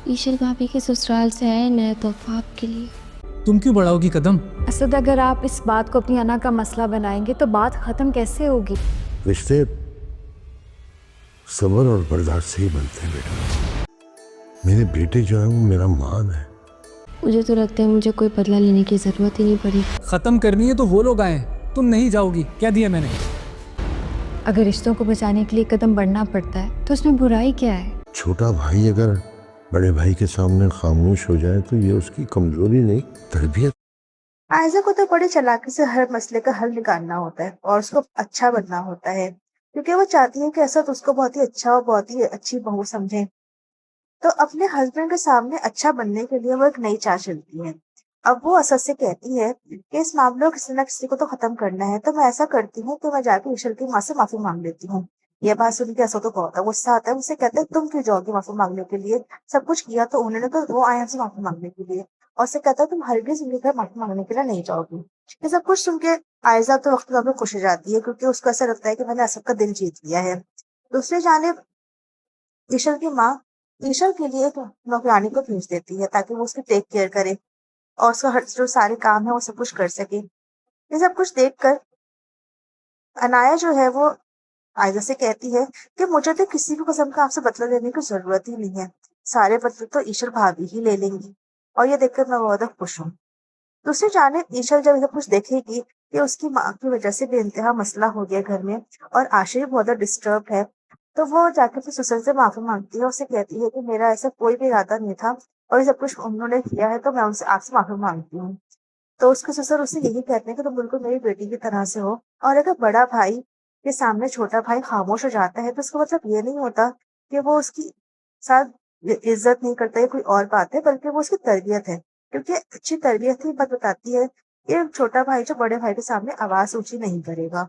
ईशल भाभी के ससुराल से आए नया तोहफा आपके लिए। तुम क्यों बढ़ाओगी कदम? असद, अगर आप इस बात को अपनी अना का मसला बनाएंगे तो बात खत्म कैसे होगी? रिश्ते सब्र और बर्दाश्त से ही बनते हैं बेटा। मेरे बेटे जो है वो मेरा मान है। मुझे तो लगता है मुझे कोई बदला लेने की जरूरत ही नहीं पड़ी। खत्म करनी है तो वो लोग आए, तुम नहीं जाओगी, क्या दिया मैंने? अगर रिश्तों को बचाने के लिए कदम बढ़ना पड़ता है तो उसमें बुराई क्या है? छोटा भाई अगर बड़े भाई के सामने खामोश हो जाए तो ये उसकी कमजोरी नहीं, तरबियत। आयजा को तो बड़ी चालाकी से हर मसले का हल निकालना होता है और उसको अच्छा बनना होता है, क्योंकि वो चाहती है कि असद उसको बहुत ही अच्छा और बहुत ही अच्छी बहू समझे। तो अपने हस्बैंड के सामने अच्छा बनने के लिए वो एक नई चाल चलती है। अब वो असद से कहती है कि इस मामले को किसी न किसी को तो खत्म करना है, तो मैं ऐसा करती हूँ कि मैं जाके ईशल की माँ से माफी मांग लेती हूँ। यह बात सुन के असद को बहुत गुस्सा आता है। उसे कहते हैं तुम क्यों जाओगी माफी मांगने के लिए, सब कुछ किया तो उन्होंने, तो वो आए हमसे माफी मांगने के लिए। और उसे कहता है तुम हरगिज उनके घर माफी मांगने के लिए नहीं जाओगी। ये सब कुछ सुन के आयजा तो वक्त में खुश हो जाती है, क्योंकि उसको ऐसा लगता है कि मैंने असद का दिल जीत लिया है। दूसरी जानिब ईशल की माँ ईशल के लिए एक नौकरानी को भेज देती है ताकि वो उसकी टेक केयर करे और उसका हर जो सारे काम है वो सब कुछ कर सके। ये सब कुछ देखकर अनाया जो है वो आयजा से कहती है कि मुझे तो किसी भी किस्म का आपसे बदला लेने की जरूरत ही नहीं है, सारे बदले तो ईशल भाभी ही ले लेंगी। और ये देखकर मैं बहुत ज्यादा खुश हूँ। दूसरी जानिब ईशल जब ये सब कुछ देखेगी कि उसकी माँ की वजह से बेइंतहा मसला हो गया घर में और आशा भी बहुत ज्यादा डिस्टर्ब है, तो वो जाके फिर ससुर से माफी मांगती है। उसे कहती है कि मेरा ऐसा कोई भी इरादा नहीं था और ये सब कुछ उन्होंने किया है, तो मैं उनसे आपसे माफी मांगती हूँ। तो उसके ससुर उससे यही कहते हैं कि तुम बिल्कुल मेरी बेटी की तरह से हो, और अगर बड़ा भाई के सामने छोटा भाई खामोश हो जाता है तो इसका मतलब ये नहीं होता कि वो उसकी साथ इज्जत नहीं करता है, कोई और बात है, बल्कि वो उसकी तरबियत है। क्योंकि अच्छी तरबियत ही बात बताती है कि छोटा भाई जो बड़े भाई के सामने आवाज ऊंची नहीं करेगा।